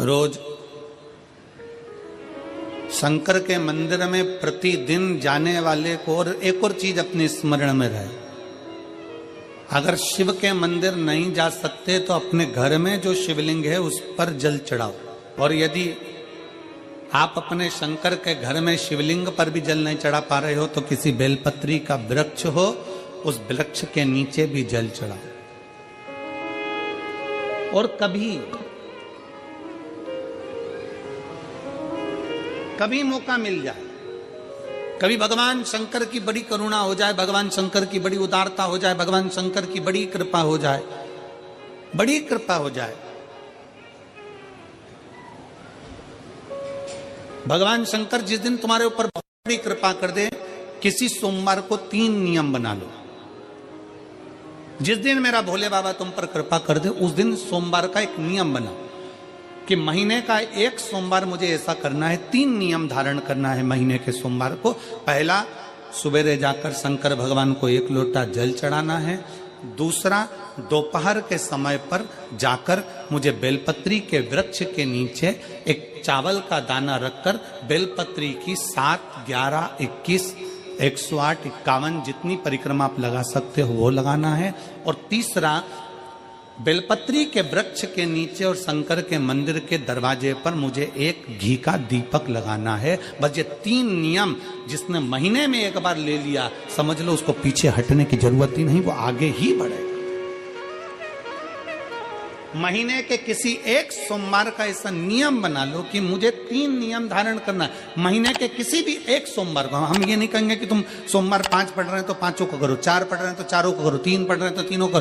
रोज शंकर के मंदिर में प्रतिदिन जाने वाले को और एक और चीज अपने स्मरण में रहे, अगर शिव के मंदिर नहीं जा सकते तो अपने घर में जो शिवलिंग है उस पर जल चढ़ाओ। और यदि आप अपने शंकर के घर में शिवलिंग पर भी जल नहीं चढ़ा पा रहे हो तो किसी बेलपत्री का वृक्ष हो, उस वृक्ष के नीचे भी जल चढ़ाओ। और कभी मौका मिल जाए, कभी भगवान शंकर की बड़ी करुणा हो जाए, भगवान शंकर की बड़ी उदारता हो जाए, भगवान शंकर की बड़ी कृपा हो जाए, बड़ी कृपा हो जाए, भगवान शंकर जिस दिन तुम्हारे ऊपर बहुत बड़ी कृपा कर दे, किसी सोमवार को 3 नियम बना लो। जिस दिन मेरा भोले बाबा तुम पर कृपा कर दे उस दिन सोमवार का एक नियम बना कि महीने का एक सोमवार मुझे ऐसा करना है, 3 नियम धारण करना है महीने के सोमवार को। पहला, सुबेरे जाकर शंकर भगवान को 1 लोटा जल चढ़ाना है। दूसरा, दोपहर के समय पर जाकर मुझे बेलपत्री के वृक्ष के नीचे एक चावल का दाना रखकर बेलपत्री की 7, 11, 21, 108, 51 जितनी परिक्रमा आप लगा सकते हो वो लगाना है। और तीसरा, बेलपत्री के वृक्ष के नीचे और शंकर के मंदिर के दरवाजे पर मुझे एक घी का दीपक लगाना है। बस ये 3 नियम जिसने महीने में एक बार ले लिया, समझ लो उसको पीछे हटने की जरूरत ही नहीं, वो आगे ही बढ़ेगा। महीने के किसी एक सोमवार का ऐसा नियम बना लो कि मुझे 3 नियम धारण करना है महीने के किसी भी एक सोमवार को। हम ये नहीं कहेंगे कि तुम सोमवार 5 पढ़ रहे हैं तो 5 को करो, 4 पढ़ रहे हैं तो 4 को करो, 3 पढ़ रहे हैं तो 3 को करो।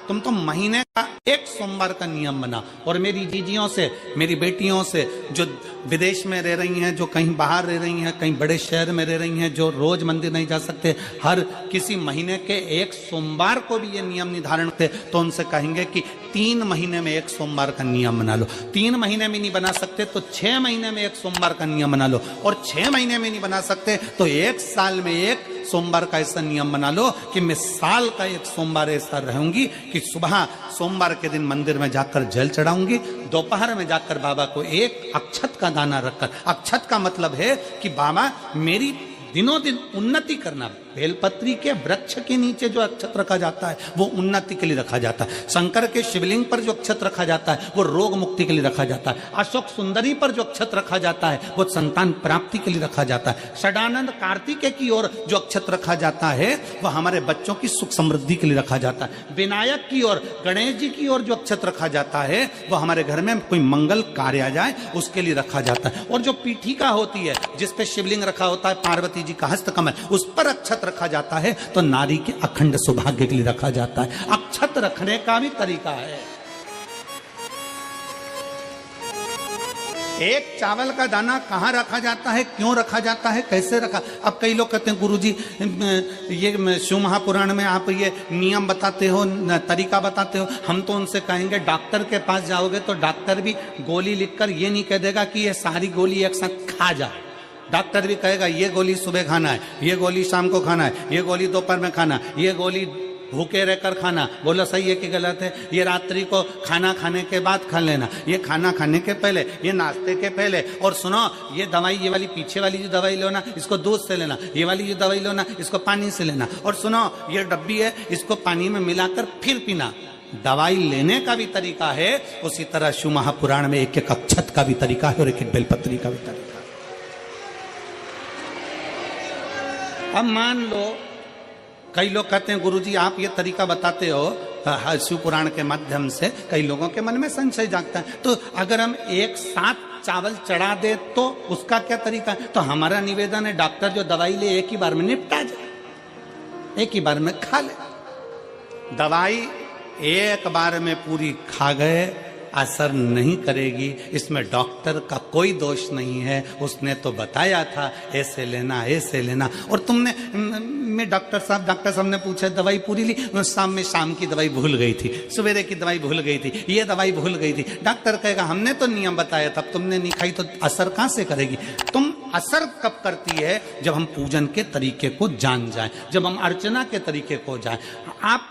तुम तो महीने का एक सोमवार का नियम बना। और मेरी जीजियों से, मेरी बेटियों से जो विदेश में रह रही हैं, जो कहीं बाहर रह रही हैं, कहीं बड़े शहर में रह रही हैं, जो रोज मंदिर नहीं जा सकते, हर किसी महीने के एक सोमवार को भी ये नियम निर्धारण करते, तो उनसे कहेंगे कि 3 महीने में एक सोमवार का नियम बना लो। 3 महीने में नहीं बना सकते तो 6 महीने में एक सोमवार का नियम बना लो। और 6 महीने में नहीं बना सकते तो 1 साल में एक सोमवार का ऐसा नियम बना लो कि मैं साल का एक सोमवार ऐसा रहूंगी कि सुबह सोमवार के दिन मंदिर में जाकर जल चढ़ाऊंगी, दोपहर में जाकर बाबा को एक अक्षत का दाना रखकर, अक्षत का मतलब है कि बाबा मेरी दिनों दिन उन्नति करना। बेलपत्री के वृक्ष के नीचे जो अक्षत रखा जाता है वो उन्नति के लिए रखा जाता है। शंकर के शिवलिंग पर जो अक्षत रखा जाता है वो रोग मुक्ति के लिए रखा जाता है। अशोक सुंदरी पर जो अक्षत रखा जाता है वो संतान प्राप्ति के लिए रखा जाता है। षडानंद कार्तिकेय की ओर जो अक्षत रखा जाता है वह हमारे बच्चों की सुख समृद्धि के लिए रखा जाता है। विनायक की ओर, गणेश जी की ओर जो अक्षत रखा जाता है वह हमारे घर में कोई मंगल कार्य आ जाए उसके लिए रखा जाता है। और जो पीठिका होती है जिसपे शिवलिंग रखा होता है, पार्वती जी का हस्तकमल, उस पर अक्षत रखा जाता है तो नारी के अखंड सौभाग्य के लिए रखा जाता है। अक्षत रखने का भी तरीका है। एक चावल का दाना कहां रखा जाता है, क्यों रखा जाता है, कैसे रखा। अब कई लोग कहते हैं गुरुजी ये शिव महापुराण में आप ये नियम बताते हो, तरीका बताते हो। हम तो उनसे कहेंगे डॉक्टर के पास जाओगे तो डॉक्टर भी गोली लिखकर ये नहीं कह देगा कि ये सारी गोली एक साथ खा जा। डॉक्टर भी कहेगा ये गोली सुबह खाना है, ये गोली शाम को खाना है, ये गोली दोपहर में खाना, ये गोली भूखे रहकर खाना। बोलो सही है कि गलत है। ये रात्रि को खाना खाने के बाद खा लेना, ये खाना खाने के पहले, ये नाश्ते के पहले। और सुनो ये दवाई, ये वाली पीछे वाली जो दवाई लो ना इसको दूध से लेना, ये वाली जो दवाई लो ना इसको पानी से लेना। और सुनो ये डब्बी है इसको पानी में मिलाकर फिर पीना। दवाई लेने का भी तरीका है, उसी तरह शिव महापुराण में एक एक अक्षत का भी तरीका है और एक एक बेलपत्री का भी तरीका है। अब मान लो कई लोग कहते हैं गुरुजी आप ये तरीका बताते हो शिव पुराण के माध्यम से, कई लोगों के मन में संशय जागता है, तो अगर हम एक साथ चावल चढ़ा दे तो उसका क्या तरीका है। तो हमारा निवेदन है डॉक्टर जो दवाई ले एक ही बार में निपटा जाए, एक ही बार में खा ले। दवाई एक बार में पूरी खा गए असर नहीं करेगी, इसमें डॉक्टर का कोई दोष नहीं है। उसने तो बताया था ऐसे लेना ऐसे लेना, और तुमने मैं डॉक्टर साहब ने पूछा दवाई पूरी ली, शाम की दवाई भूल गई थी, सवेरे की दवाई भूल गई थी, ये दवाई भूल गई थी। डॉक्टर कहेगा हमने तो नियम बताया था, तुमने नहीं खाई तो असर कहां से करेगी। तुम असर कब करती है जब हम पूजन के तरीके को जान जाए, जब हम अर्चना के तरीके को जाए। आप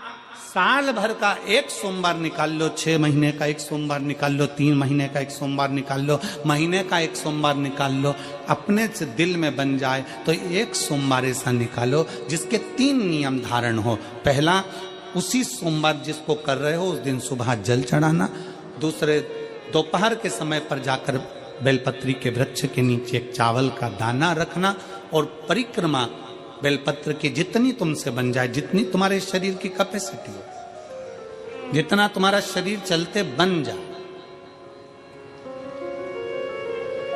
साल भर का एक सोमवार निकाल लो, 6 महीने का एक सोमवार निकाल लो, 3 महीने का एक सोमवार निकाल लो, महीने का एक सोमवार निकाल लो, अपने से दिल में बन जाए तो एक सोमवार ऐसा निकालो जिसके 3 नियम धारण हो। पहला, उसी सोमवार जिसको कर रहे हो उस दिन सुबह जल चढ़ाना। दूसरे, दोपहर के समय पर जाकर बेलपत्री के वृक्ष के नीचे एक चावल का दाना रखना और परिक्रमा बेलपत्र की जितनी तुमसे बन जाए, जितनी तुम्हारे शरीर की कैपेसिटी हो, जितना तुम्हारा शरीर चलते बन जाए।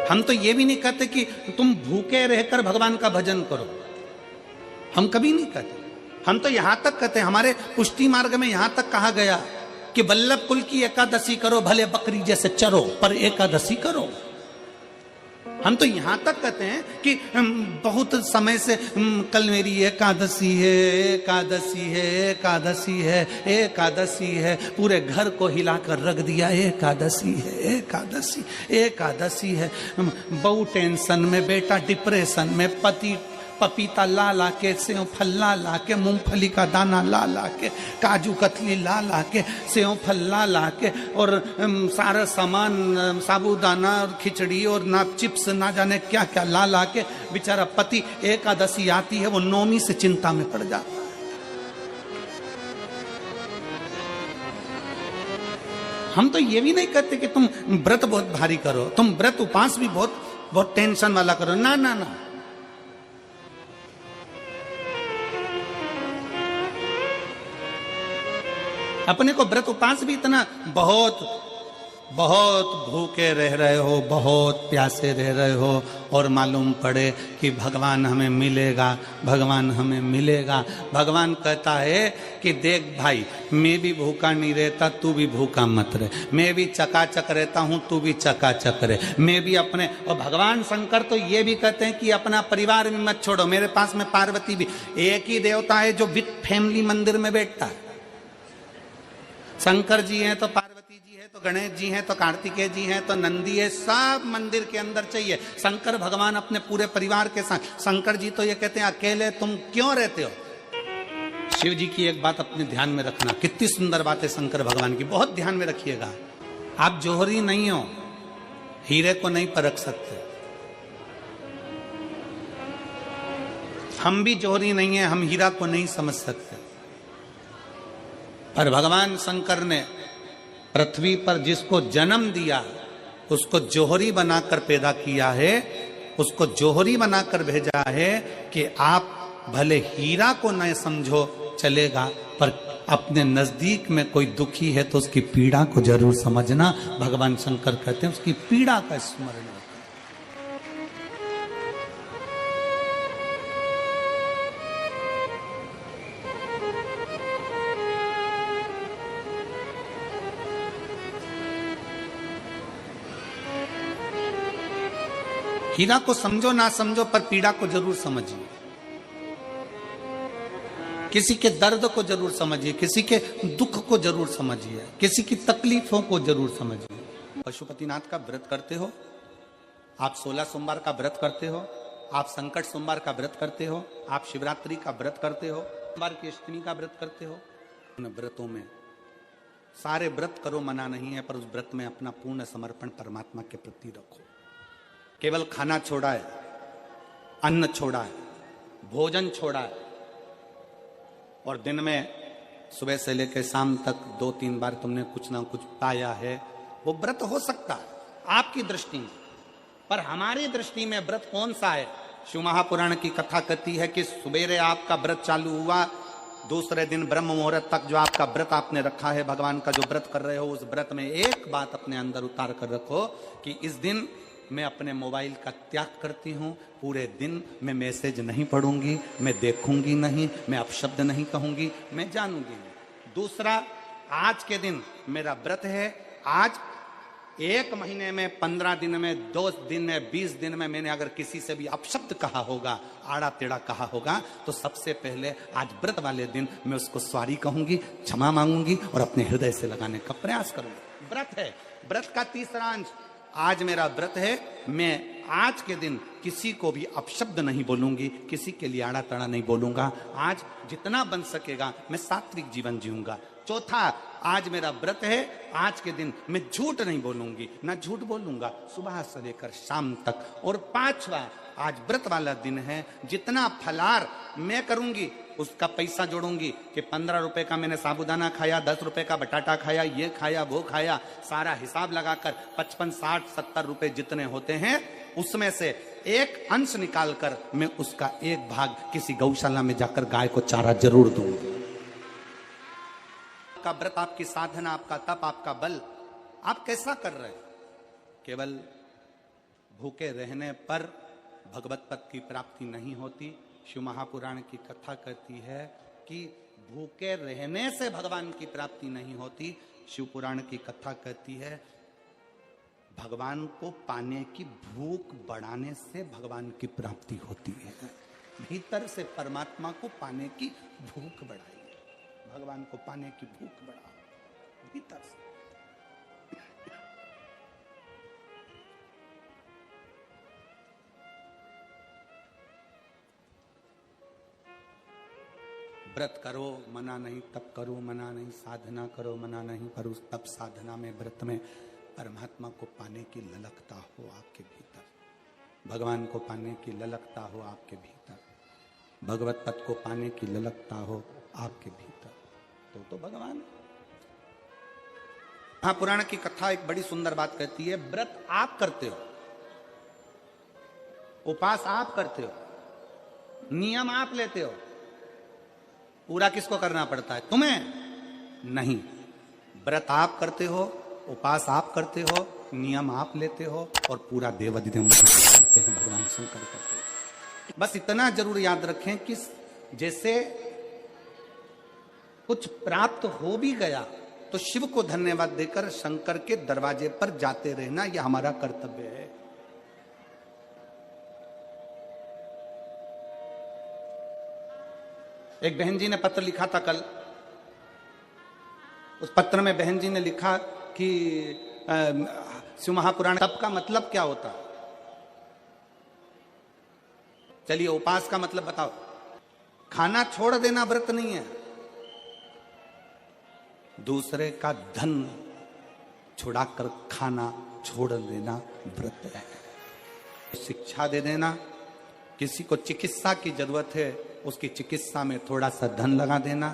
हम तो ये भी नहीं कहते कि तुम भूखे रहकर भगवान का भजन करो, हम कभी नहीं कहते। हम तो यहां तक कहते हैं, हमारे पुष्टि मार्ग में यहां तक कहा गया कि वल्लभ कुल की एकादशी करो, भले बकरी जैसे चरो पर एकादशी करो। हम तो यहां तक कहते हैं कि बहुत समय से कल मेरी एकादशी है, एकादशी है, एकादशी है, एकादशी है, पूरे घर को हिलाकर रख दिया, एकादशी है, एकादशी, एकादशी है। बहू टेंशन में, बेटा डिप्रेशन में, पति पपीता ला ला के, सेव फल ला ला के, मूंगफली का दाना ला ला के, काजू कतली ला ला के, सेव फल ला ला के, और सारा सामान, साबूदाना और खिचड़ी और ना चिप्स ना जाने क्या क्या ला ला के, बेचारा पति एकादशी आती है वो नौमी से चिंता में पड़ जाता है। हम तो ये भी नहीं कहते कि तुम व्रत बहुत भारी करो, तुम व्रत उपास भी बहुत बहुत टेंशन वाला करो, ना ना ना। अपने को व्रत उपास भी इतना बहुत बहुत भूखे रह रहे हो, बहुत प्यासे रह रहे हो, और मालूम पड़े कि भगवान हमें मिलेगा, भगवान हमें मिलेगा। भगवान कहता है कि देख भाई, मैं भी भूखा नहीं रहता, तू भी भूखा मत रहे, मैं भी चकाचक रहता हूं, तू भी चकाचक रहे, मैं भी अपने। और भगवान शंकर तो ये भी कहते हैं कि अपना परिवार भी मत छोड़ो। मेरे पास में पार्वती भी, एक ही देवता है जो विद फैमिली मंदिर में बैठता है। शंकर जी हैं तो पार्वती जी है, तो गणेश जी हैं, तो कार्तिकेय जी हैं, तो नंदी है, सब मंदिर के अंदर चाहिए। शंकर भगवान अपने पूरे परिवार के साथ। शंकर जी तो ये कहते हैं अकेले तुम क्यों रहते हो। शिव जी की एक बात अपने ध्यान में रखना, कितनी सुंदर बात है शंकर भगवान की, बहुत ध्यान में रखिएगा। आप जोहरी नहीं हो, हीरे को नहीं परख सकते। हम भी जोहरी नहीं है, हम हीरा को नहीं समझ सकते। पर भगवान शंकर ने पृथ्वी पर जिसको जन्म दिया उसको जोहरी बनाकर पैदा किया है, उसको जोहरी बनाकर भेजा है कि आप भले हीरा को न समझो चलेगा, पर अपने नजदीक में कोई दुखी है तो उसकी पीड़ा को जरूर समझना। भगवान शंकर कहते हैं उसकी पीड़ा का स्मरण। हीरा को समझो ना समझो, पर पीड़ा को जरूर समझिए। किसी के दर्द को जरूर समझिए, किसी के दुख को जरूर समझिए, किसी की तकलीफों को जरूर समझिए। पशुपतिनाथ का व्रत करते हो आप, 16 सोमवार का व्रत करते हो आप, संकट सोमवार का व्रत करते हो आप, शिवरात्रि का व्रत करते हो, सोमवार की अष्टमी का व्रत करते हो। उन व्रतों में सारे व्रत करो, मना नहीं है, पर उस व्रत में अपना पूर्ण समर्पण परमात्मा के प्रति रखो। केवल खाना छोड़ा है, अन्न छोड़ा है, भोजन छोड़ा है, और दिन में सुबह से लेकर शाम तक 2-3 बार तुमने कुछ ना कुछ पाया है, वो व्रत हो सकता है आपकी दृष्टि में, पर हमारी दृष्टि में व्रत कौन सा है। शिव महापुराण की कथा कहती है कि सुबेरे आपका व्रत चालू हुआ, दूसरे दिन ब्रह्म मुहूर्त तक जो आपका व्रत आपने रखा है, भगवान का जो व्रत कर रहे हो, उस व्रत में एक बात अपने अंदर उतार कर रखो कि इस दिन मैं अपने मोबाइल का त्याग करती हूँ, पूरे दिन मैं मैसेज नहीं पढ़ूंगी, मैं देखूंगी नहीं, मैं अपशब्द नहीं कहूंगी, मैं जानूंगी नहीं। दूसरा, आज के दिन मेरा व्रत है। आज 1 महीने में, 15 दिन में, 2 दिन में, 20 दिन में मैंने अगर किसी से भी अपशब्द कहा होगा, आड़ा टेढ़ा कहा होगा, तो सबसे पहले आज व्रत वाले दिन मैं उसको सॉरी कहूंगी, क्षमा मांगूंगी और अपने हृदय से लगाने का प्रयास करूंगी। व्रत है। व्रत का तीसरा अंश आज मेरा व्रत है, मैं आज के दिन किसी को भी अपशब्द नहीं बोलूंगी, किसी के लिए आड़ा तड़ा नहीं बोलूंगा। आज जितना बन सकेगा मैं सात्विक जीवन जीऊंगा। चौथा, आज मेरा व्रत है, आज के दिन मैं झूठ नहीं बोलूंगी, ना झूठ बोलूंगा सुबह से लेकर शाम तक। और पांचवा, आज व्रत वाला दिन है, जितना फलार मैं करूंगी उसका पैसा जोड़ूंगी कि 15 रुपए का मैंने साबुदाना खाया, 10 रुपए का बटाटा खाया, ये खाया वो खाया, सारा हिसाब लगाकर 55, 60, 70 रुपए जितने होते हैं उसमें से एक अंश निकालकर मैं उसका एक भाग किसी गौशाला में जाकर गाय को चारा जरूर दूंगी। आपका व्रत, आपकी साधना, आपका तप, आपका बल, आप कैसा कर रहे हैं? केवल भूखे रहने पर भगवत पद की प्राप्ति नहीं होती। शिव महापुराण की कथा कहती है कि भूखे रहने से भगवान की प्राप्ति नहीं होती। शिव पुराण की कथा कहती है भगवान को पाने की भूख बढ़ाने से भगवान की प्राप्ति होती है। भीतर से परमात्मा को पाने की भूख बढ़ाइए, भगवान को पाने की भूख बढ़ाओ भीतर से। व्रत करो मना नहीं, तप करो मना नहीं, साधना करो मना नहीं, पर उस तप साधना में, व्रत में परमात्मा को पाने की ललकता हो आपके भीतर, भगवान को पाने की ललकता हो आपके भीतर, भगवत पद को पाने की ललकता हो आपके भीतर, तो भगवान। महापुराण की कथा एक बड़ी सुंदर बात कहती है, व्रत आप करते हो, उपास आप करते हो, नियम आप लेते हो, पूरा किसको करना पड़ता है? तुम्हें नहीं। व्रत आप करते हो, उपास आप करते हो, नियम आप लेते हो और पूरा देवाधिदेव करते हैं, भगवान शंकर करते हैं। बस इतना जरूर याद रखें कि जैसे कुछ प्राप्त हो भी गया तो शिव को धन्यवाद देकर शंकर के दरवाजे पर जाते रहना, यह हमारा कर्तव्य है। एक बहन जी ने पत्र लिखा था कल, उस पत्र में बहन जी ने लिखा कि शिव महापुराण तप का मतलब क्या होता? चलिए उपास का मतलब बताओ। खाना छोड़ देना व्रत नहीं है, दूसरे का धन छुड़ाकर खाना छोड़ देना व्रत है। शिक्षा दे देना, किसी को चिकित्सा की जरूरत है उसकी चिकित्सा में थोड़ा सा धन लगा देना,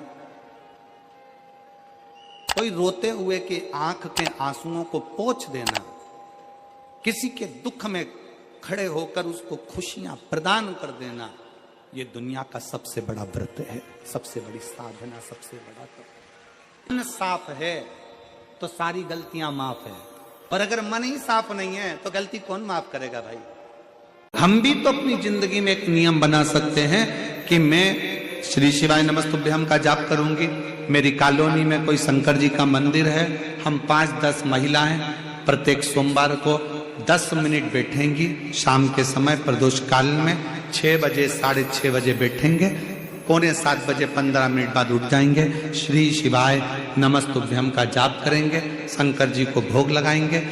कोई रोते हुए के आंख के आंसुओं को पोंछ देना, किसी के दुख में खड़े होकर उसको खुशियां प्रदान कर देना, ये दुनिया का सबसे बड़ा व्रत है, सबसे बड़ी साधना, सबसे बड़ा तप। मन साफ है तो सारी गलतियां माफ है, और अगर मन ही साफ नहीं है तो गलती कौन माफ करेगा भाई? हम भी तो अपनी जिंदगी में एक नियम बना सकते हैं कि मैं श्री शिवाय नमस्तुभ्यम का जाप करूंगी, मेरी कॉलोनी में कोई शंकर जी का मंदिर है, हम 5-10 महिलाएं प्रत्येक सोमवार को 10 मिनट बैठेंगी, शाम के समय प्रदोष काल में 6 बजे 6:30 बजे बैठेंगे, 6:45 बजे 15 मिनट बाद उठ जाएंगे, श्री शिवाय नमस्तुभ्यम का जाप करेंगे, शंकर जी को भोग लगाएंगे।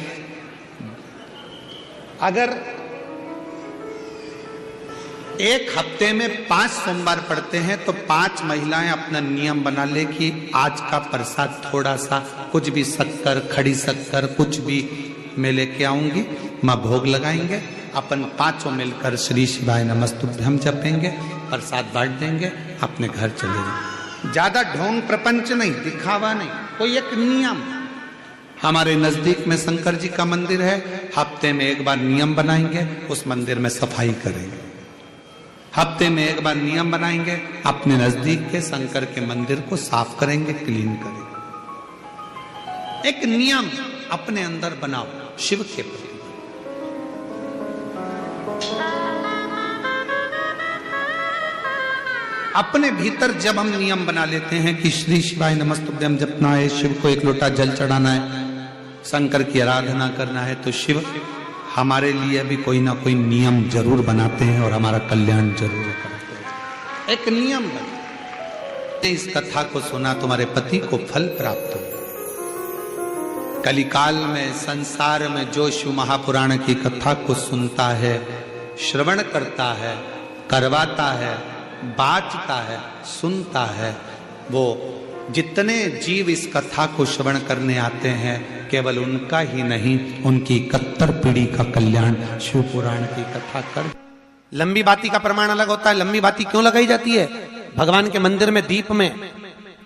अगर एक हफ्ते में 5 सोमवार पड़ते हैं तो 5 महिलाएं अपना नियम बना ले कि आज का प्रसाद थोड़ा सा, कुछ भी शक्कर, खड़ी शक्कर, कुछ भी मैं लेके आऊंगी, मां भोग लगाएंगे, अपन 5 मिलकर श्री शिवाय नमस्तुभ्यम जपेंगे, प्रसाद बांट देंगे, अपने घर चले जाएंगे। ज्यादा ढोंग प्रपंच नहीं, दिखावा नहीं, कोई एक नियम। हमारे नजदीक में शंकर जी का मंदिर है, हफ्ते में एक बार नियम बनाएंगे, उस मंदिर में सफाई करेंगे, हफ्ते में एक बार नियम बनाएंगे, अपने नजदीक के शंकर के मंदिर को साफ करेंगे, क्लीन करेंगे। एक नियम अपने अंदर बनाओ शिव के प्रति। अपने भीतर जब हम नियम बना लेते हैं कि श्री शिवाय नमस्तुभ्यम जपना है, शिव को एक लोटा जल चढ़ाना है, शंकर की आराधना करना है, तो शिव हमारे लिए भी कोई ना कोई नियम जरूर बनाते हैं और हमारा कल्याण जरूर करते हैं। एक नियम बना, इस कथा को सुना, तुम्हारे पति को फल प्राप्त हो। कलिकाल में संसार में जो शिव महापुराण की कथा को सुनता है, श्रवण करता है, करवाता है, बाँचता है, सुनता है, वो जितने जीव इस कथा को श्रवण करने आते हैं, केवल उनका ही नहीं, उनकी 71 पीढ़ी का कल्याण शिव पुराण की कथा कर। लंबी बाती का प्रमाण अलग होता है। लंबी बाती क्यों लगाई जाती है? भगवान के मंदिर में, दीप में,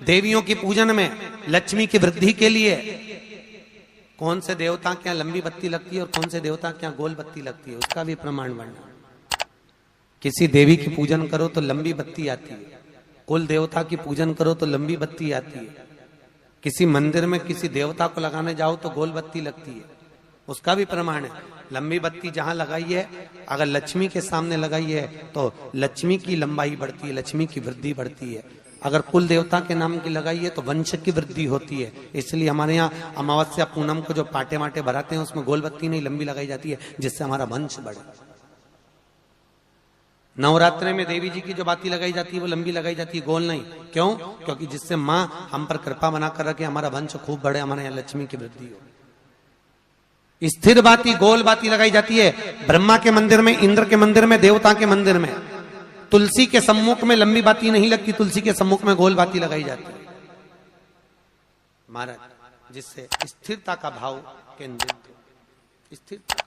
देवियों की पूजन में, लक्ष्मी की वृद्धि के लिए। कौन से देवता के यहाँ लंबी बत्ती लगती है और कौन से देवता के यहाँ गोल बत्ती लगती है, उसका भी प्रमाण बनना। किसी देवी की पूजन करो तो लंबी बत्ती आती है, कुल देवता की पूजन करो तो लंबी बत्ती आती है। किसी मंदिर में किसी देवता को लगाने जाओ तो गोल बत्ती लगती है, उसका भी प्रमाण है। लंबी बत्ती जहां लगाई है, अगर लक्ष्मी के सामने लगाई है तो लक्ष्मी की लंबाई बढ़ती है, लक्ष्मी की वृद्धि बढ़ती है। अगर कुल देवता के नाम की लगाई है तो वंश की वृद्धि होती है। इसलिए हमारे यहाँ अमावस्या पूनम को जो पाटे माटे भराते हैं उसमें गोल बत्ती नहीं लंबी लगाई जाती है, जिससे हमारा वंश बढ़े। नवरात्रे में देवी जी की जो बाती लगाई जाती है वो लंबी लगाई जाती है, गोल नहीं। क्यों? क्योंकि जिससे माँ हम पर कृपा बना कर रखे, हमारा वंश खूब बढ़े, हमारे यहाँ लक्ष्मी की वृद्धि हो। स्थिर बाती, गोल बाती लगाई जाती है ब्रह्मा के मंदिर में, इंद्र के मंदिर में, देवता के मंदिर में। तुलसी के सम्मुख में लंबी बाती नहीं लगती, तुलसी के सम्मुख में गोल बाती लगाई जाती है महाराज, जिससे स्थिरता का भाव केंद्रित हो। स्थिरता